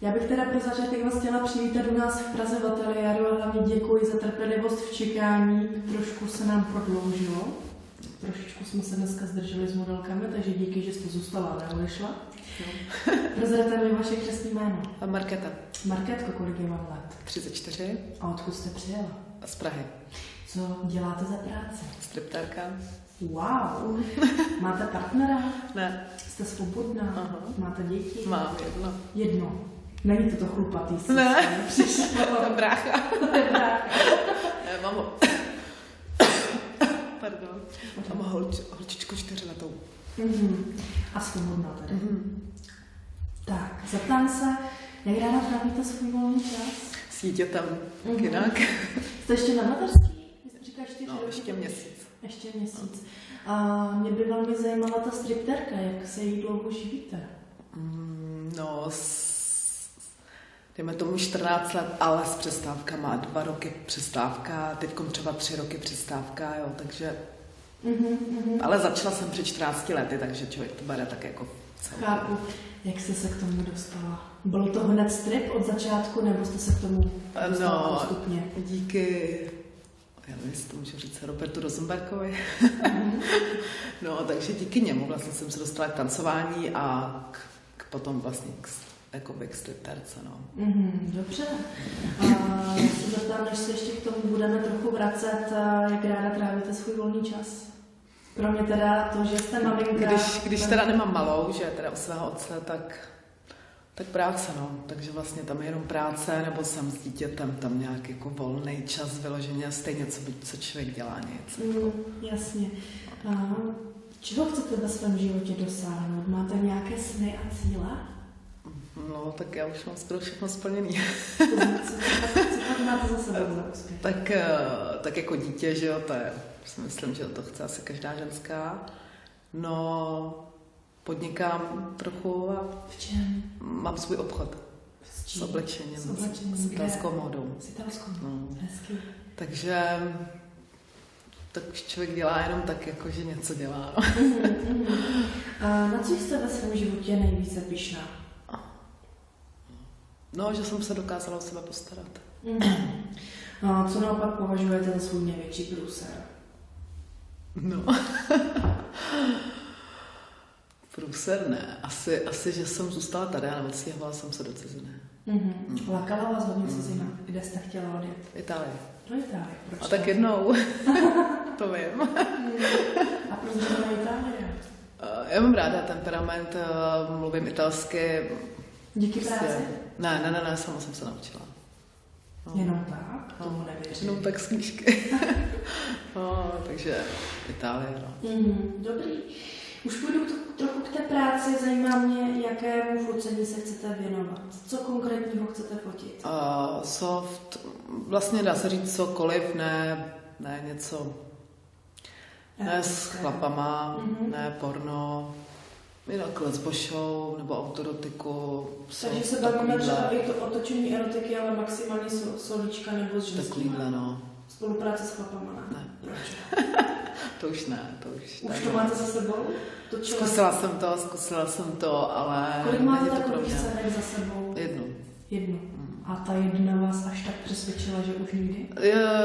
Já bych teda pro začátek vás chtěla přivítat u nás v Praze v ateliéru a hlavně děkuji za trpělivost v čekání. Trošku se nám prodloužilo. Trošičku jsme se dneska zdrželi s modelkami, takže díky, že jste zůstala a neodešla. Prozraďte mi vaše křestní jméno. Markéta. Markétko, kolik je vám let? 34. A odkud jste přijela? Z Prahy. Co děláte za práci? Striptérka. Wow! Máte partnera? Ne. Jste svobodná? Aha. Máte děti? Mám jedno. Jedno. Není to chlupatý? Ne. Přišlo. Brácha. Ne, mám ho. Pardon. Mám holčičku 4letou. A svobodná tedy. Tak, zeptám se, jak ráda trávíte svůj volný čas? S dítětem. Jinak. Jste ještě na mateřský? Vy jste říkala 4 roky? Ještě měsíc. Ještě měsíc. A mě by velmi zajímala ta stripterka, jak se jí dlouho živíte? No, dejme tomu 14 let, ale s přestávkama. 2 roky přestávka, teďkom třeba 3 roky přestávka, jo, takže... Ale začala jsem před 14 lety, takže člověk to bere tak jako celý. Chápu. Jak jste se k tomu dostala? Bylo to hned strip od začátku, nebo jste se k tomu dostala postupně? Díky, já nevím, jestli to můžu říct, Robertu Rosenbergovi. No, takže díky němu vlastně jsem se dostala k tancování a potom vlastně k stripterce, no. Dobře. Já se zeptám, než se ještě k tomu budeme trochu vracet, jak ráda trávíte svůj volný čas? Pro mě teda to, že jste maminka... Když teda nemám malou, že teda u svého otce, tak práce, no. Takže vlastně tam je jenom práce, nebo jsem s dítětem, tam nějak jako volný čas vyloženě, stejně co člověk dělá nic. Jasně. Čeho chcete ve svém životě dosáhnout? Máte nějaké sny a cíle? No, tak já už mám skoro všechno splněný. Co máte za sebou za úspěch? Tak jako dítě, že jo, to je, si myslím, že to chce asi každá ženská. No, podnikám trochu a v čem? mám svůj obchod s oblečením, s italskou módou. S italskou módou, hezky. Takže tak už člověk dělá jenom tak, jako že něco dělá. No. A na co jste ve svém životě nejvíce pyšná? No, že jsem se dokázala o sebe postarat. A co naopak považujete za svůj největší průser? No. Průser ne. Asi, že jsem zůstala tady a neodstěhovala jsem se do ciziny. Lákala vás hodně cizina? Kde jste chtěla odjet? Itálie. Do Itálie. Proč a tak jednou. To vím. A proč zrovna Itálie? Já mám ráda temperament, mluvím italsky. Díky práci? Ne, sama jsem se naučila. No. Jenom tak? Tomu nevěřím. Jenom tak z knížky. No, takže Itálie, no. Dobrý. Už půjdu trochu k té práci, zajímá mě, jakému focení se chcete věnovat. Co konkrétního chcete fotit? Soft, vlastně dá se říct cokoliv, ne něco, ne s chlapama, ne porno, jinak lesbo show nebo autorotiku. Takže se bavíme třeba i to otočení erotiky, ale maximálně solička nebo s ženským. Takovýhle, no. Spolupráce s chlapama, ne? Proč? To už ne, to už. Už to máte za sebou? Zkusila jsem to, ale... Kolik máte takových scének za sebou? Jednu. A ta jedna vás až tak přesvědčila, že už nikdy?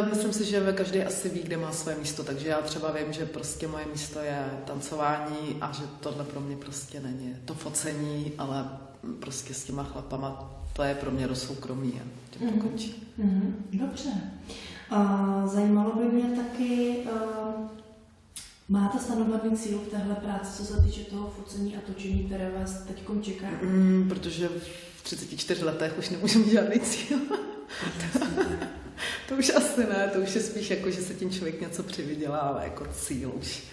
Myslím si, že každý asi ví, kde má své místo, takže já třeba vím, že prostě moje místo je tancování a že tohle pro mě prostě není to focení, ale prostě s těma chlapama to je pro mě do soukromí a tím to končí. Dobře. Zajímalo by mě taky, máte stanovený cíl v téhle práci, co se týče toho focení a točení, které vás teď čeká? Protože v 34 letech už nemůžu mít žádný cíl. To už asi ne, to už je spíš jako, že se tím člověk něco přivydělává, jako cíl už,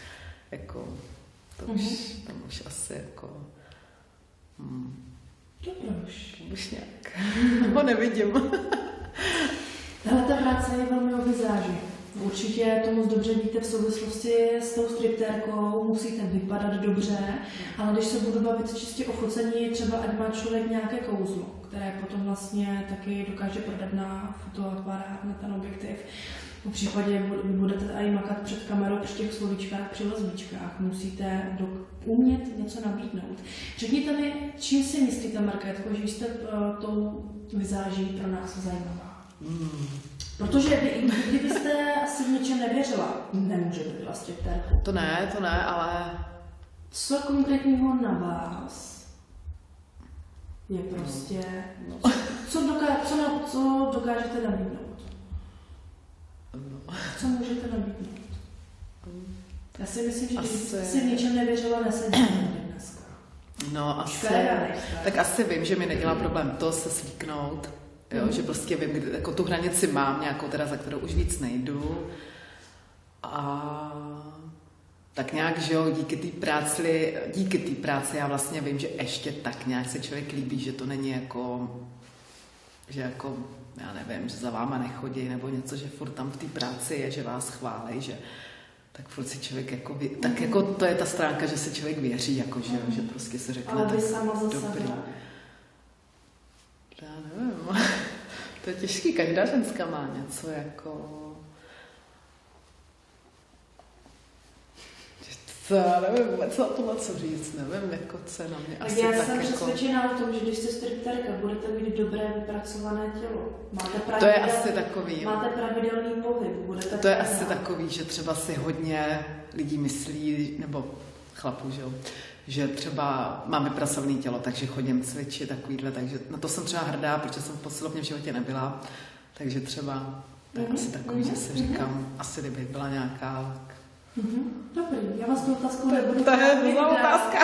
jako, to tam už asi jako, už nějak, ho nevidím. Tahle ta práce je velmi o vizáži. Určitě to moc dobře víte v souvislosti s tou striptérkou, musíte vypadat dobře, ale když se budu bavit čistě o focení, třeba ať má člověk nějaké kouzlo, které potom vlastně taky dokáže prodat na fotoaparát, na ten objektiv. V případě vy budete i makat před kamerou při těch slovíčkách, při lesbičkách, musíte umět něco nabídnout. Řekněte mi, čím si myslíte, Markétko, že jste tou vizáží pro nás zajímavá? Protože kdybyste asi v něčem nevěřila, nemůžete byla striptérkou. To ne, ale... Co konkrétního na vás je prostě... Co dokážete nabídnout? Co můžete nabídnout? Já si myslím, že kdybyste si v něčem nevěřila, nesedíte tady dneska. No asi... Tak asi vím, že mi nedělá problém to se slíknout. Jo, že prostě vím, kdy, jako tu hranici mám nějakou teda, za kterou už víc nejdu. A tak nějak, že jo, díky té práci já vlastně vím, že ještě tak nějak se člověk líbí, že to není jako, že jako, já nevím, že za váma nechodí nebo něco, že furt tam v té práci je, že vás chválí, že tak furt si člověk jako, tak jako to je ta stránka, že se člověk věří, jako, že, že prostě se řekne, ale tak sama za dobrý. sebe. Já nevím, to je těžký, každá ženská má něco jako... Já nevím vůbec na tohle co říct, nevím, jako co je na mě tak asi já tak jsem jako... přesvědčená o tom, že když jste striptérka, budete mít dobré vypracované tělo. To je asi takový, jo. Máte pravidelný pohyb, budete... To je asi takový, že třeba si hodně lidí myslí, nebo chlapů, že jo, že třeba mám vypracované tělo, takže chodím cvičit takovýhle, takže na to jsem třeba hrdá, protože jsem v posilovně v životě nebyla, takže třeba tak asi takový, že si říkám, asi kdybych byla nějaká... Dobrý, já vás tu otázku nebudu. To je otázka.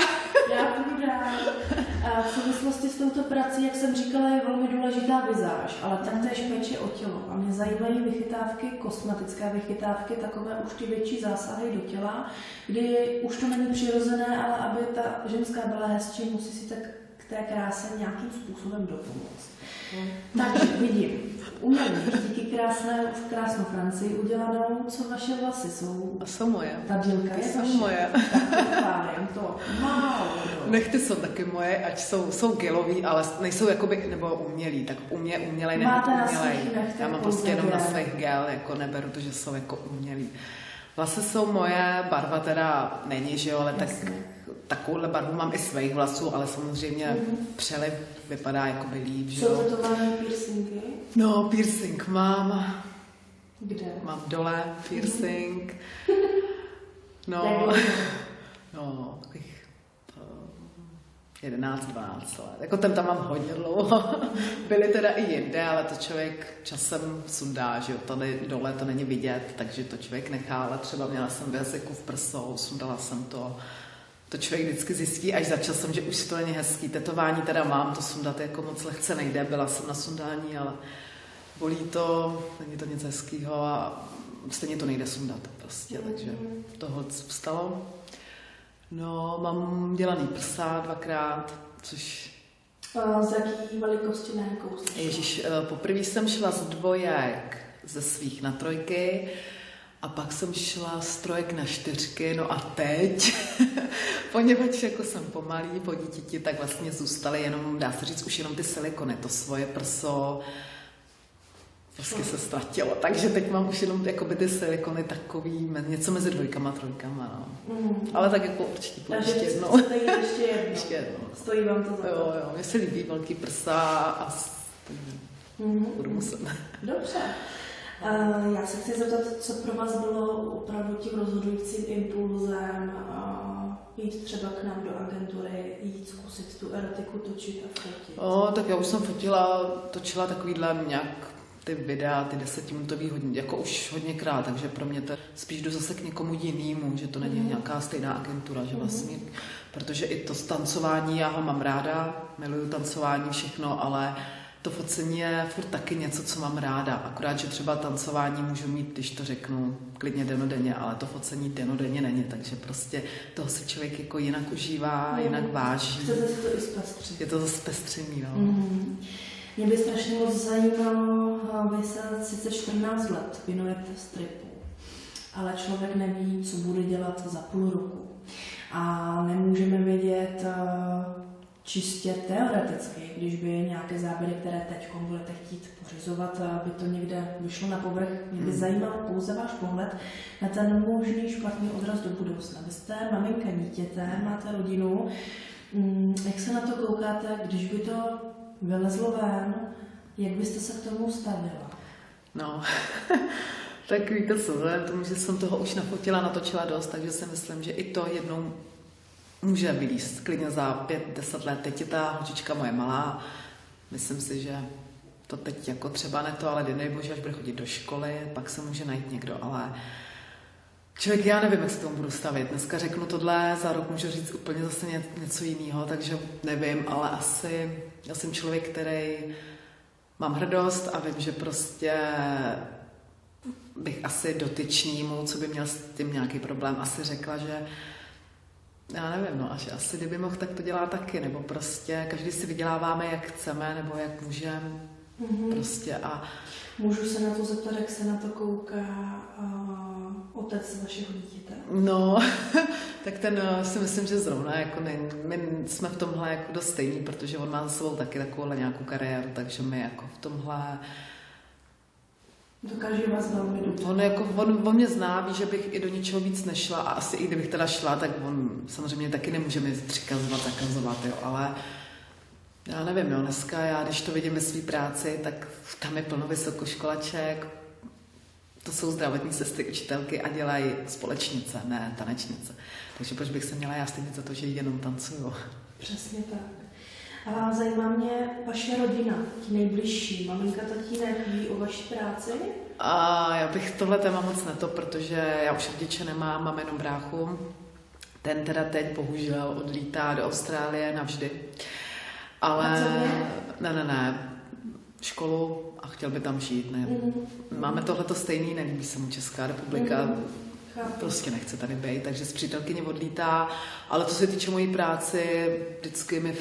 Já budu dál. A v souvislosti s touto prací, jak jsem říkala, je velmi důležitá vizáž, ale taktéž péče o tělo. A mě zajímají vychytávky, kosmetické vychytávky, takové už ty větší zásahy do těla, kdy už to není přirozené, ale aby ta ženská byla hezčí, musí si tak k té kráse nějakým způsobem dopomoct. Takže vidím, umění, díky krásnou Francii udělanou, co vaše vlasy jsou. A jsou moje. Ta dílka je jsou vaše. moje. Tak to chválím, to málo. Nechty jsou taky moje, ať jsou gelový, ale nejsou jakoby, nebo umělý, tak umělej nebo máte na umělej. svých nechtech Já mám prostě jenom na svých gel, jako neberu to, že jsou jako umělý. Vlasy jsou moje, barva teda není, že jo, ale tak, takovouhle barvu mám i svých vlasů, ale samozřejmě přeliv vypadá jakoby líp, že jo. Jsou tetované piercingy? No, piercing mám. Kde? Mám dole piercing. No, takových 11-12 let. Jako ten tam mám hodně dlouho. Byly teda i jinde, ale to člověk časem sundá, že jo. Tady dole to není vidět, takže to člověk nechá, ale třeba měla jsem vyhaseku v prsou, sundala jsem to. To člověk vždycky zjistí až za časem, že už to není hezký. Tetování teda mám, to sundat jako moc lehce nejde. Byla jsem na sundání, ale bolí to, není to nic hezkýho a stejně to nejde sundat prostě, takže toho vstalo. No, mám dělaný prsa 2krát, což... Z jaký velikosti, na jakou? Ježíš, poprvé jsem šla z 2 ze svých na 3 a pak jsem šla z 3 na 4, no a teď, poněvadž jako jsem pomalý po dítěti, tak vlastně zůstaly jenom, dá se říct, už jenom ty silikony, to svoje prso, prostě se ztratilo, takže teď mám už jenom jakoby ty silikony takový, něco mezi 2 a 3, no. Ale tak jako určitě ještě jednou. Ještě jednou. Stojí vám to za to? Jo, mně se líbí velký prsa a budu muset. Dobře. Já se chci zeptat, co pro vás bylo opravdu tím rozhodujícím impulzem jít třeba k nám do agentury, jít zkusit tu erotiku točit a fotit? Tak já už jsem točila takovýhle nějak ty videa, ty 10minutový hodně, jako už hodněkrát, takže pro mě to spíš jdu zase k někomu jinému, že to není nějaká stejná agentura, že vlastně, protože i to tancování, já ho mám ráda, miluju tancování, všechno, ale to focení je furt taky něco, co mám ráda, akorát, že třeba tancování můžu mít, když to řeknu, klidně denodenně, ale to focení denodenně není, takže prostě toho se člověk jako jinak užívá, jinak váží. Chcete si to i zpestřit. Je to zase zpestření, no. Mě by strašně moc zajímalo, vy se sice 14 let věnujete stripu, ale člověk neví, co bude dělat za půl roku. A nemůžeme vědět, čistě teoreticky, když by nějaké záběry, které teď budete chtít pořizovat, by to někde vyšlo na povrch, mě by zajímal pouze váš pohled na ten možný špatný odraz do budoucna. Vy jste maminka dítěte, máte rodinu. Jak se na to koukáte, když by to vylezlo ven, jak byste se k tomu stavila? No, tak víte co, tomu, že jsem toho už nafotila, natočila dost, takže si myslím, že i to jednou může vylízt klidně za 5-10 let. Teď je ta holčička moje malá. Myslím si, že to teď jako třeba ne to, ale dej bože, až bude chodit do školy, pak se může najít někdo, ale člověk, já nevím, jak se tomu budu stavit. Dneska řeknu tohle, za rok můžu říct úplně zase něco jiného, takže nevím, ale asi já jsem člověk, který mám hrdost a vím, že prostě bych asi dotyčnýmu, co by měl s tím nějaký problém, asi řekla, že já nevím, no, asi kdyby mohl, tak to dělá taky, nebo prostě každý si vyděláváme, jak chceme, nebo jak můžeme, prostě a... Můžu se na to zeptat, jak se na to kouká otec vašeho dítěte? No, tak ten si myslím, že zrovna, jako my jsme v tomhle jako dost stejný, protože on má za sebou taky takovouhle nějakou kariéru, takže my jako v tomhle... Dokáže vás velmi dobře. On mě zná, ví, že bych i do ničeho víc nešla a asi i kdybych teda šla, tak on samozřejmě taky nemůže mi přikazovat, zakazovat, jo, ale já nevím, jo, dneska já, když to vidím ve své práci, tak tam je plno vysokoškolaček, to jsou zdravotní sestry, učitelky a dělají společnice, ne tanečnice. Takže proč bych se měla já stejně za to, že jenom tancuju. Přesně tak. A zajímá mě vaše rodina, ti nejbližší, maminka, tatínek, ví o vaší práci? A já bych tohle téma moc neto, protože já už rodiče nemám, mám jenom bráchu. Ten teda teď bohužel odlítá do Austrálie navždy. Ale ne, školu a chtěl by tam žít, ne. Máme tohleto stejný, nelíbí se mu Česká republika, prostě nechce tady být, takže s přítelkyní odlítá, ale co se týče mojí práci, vždycky mi,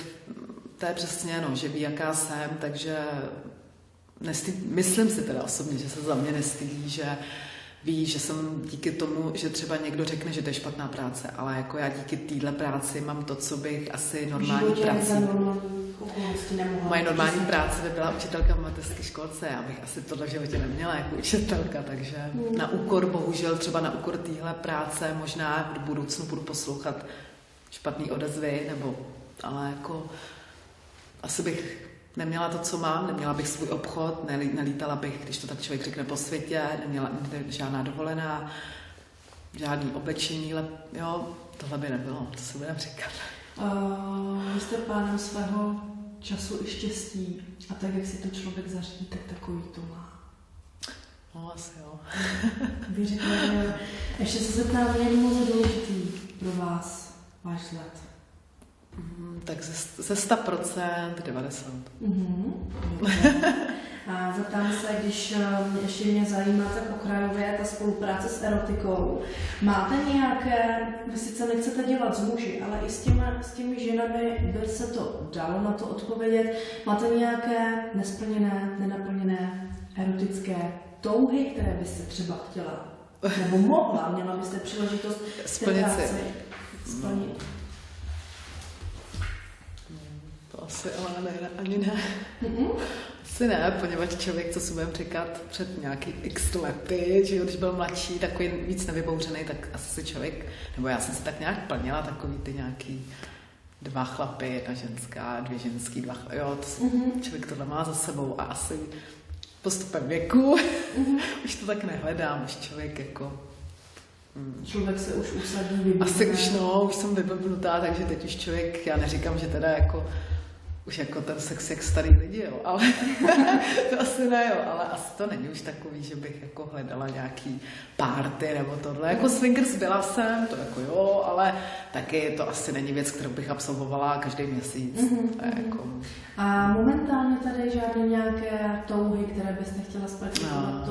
to je přesně, no, že ví, jaká jsem, takže myslím si teda osobně, že se za mě nestydí, že ví, že jsem díky tomu, že třeba někdo řekne, že to je špatná práce, ale jako já díky téhle práci mám to, co bych asi normální prací. Moje normální práce by byla učitelka v mateřské školce, já bych asi tohle v životě neměla jako učitelka, takže na úkor, bohužel třeba na úkor téhle práce, možná v budoucnu budu poslouchat špatný odezvy, nebo, ale jako asi bych neměla to, co mám, neměla bych svůj obchod, nelítala bych, když to tak člověk řekne, po světě, neměla žádná dovolená, žádný oblečení, jo, tohle by nebylo, to se budeme říkat. Vy jste pánem svého času i štěstí a tak, jak si to člověk zařídí, tak takový to má. No, asi jo. Vy řekne, ještě se zeptám, jak moc důležitý pro vás váš vzhled? Tak ze 100% 90%. A zeptám se, když ještě mě zajímá tak okrajově ta spolupráce s erotikou, máte nějaké, vy sice nechcete dělat s muži, ale i s těmi ženami by se to dalo na to odpovědět, máte nějaké nesplněné, nenaplněné erotické touhy, které byste třeba chtěla, nebo mohla, měla byste příležitost splnit si. Splnit. To asi ale ne, ani ne. Asi ne, poněvadž člověk, co si budeme říkat před nějaký x lety, že když byl mladší, takový víc nevybouřený, tak asi si člověk, nebo já jsem si tak nějak plnila takový ty nějaký 2 chlapy, 1 ženská, 2 ženský, 2 chlapy, jo, člověk tohle má za sebou a asi postupem věku už to tak nehledám, už člověk jako... Člověk se už usadí, vybuduje. Asi už jsem vyblbnutá, takže teď už člověk, já neříkám, že teda jako už jako ten sex jak starý lidi, jo, ale to asi ne, jo, ale asi to není už takový, že bych jako hledala nějaký party nebo tohle. Jako swingers byla jsem, to jako jo, ale taky to asi není věc, kterou bych absolvovala každý měsíc. Jako... A momentálně tady žádné nějaké touhy, které byste chtěla zpracovat?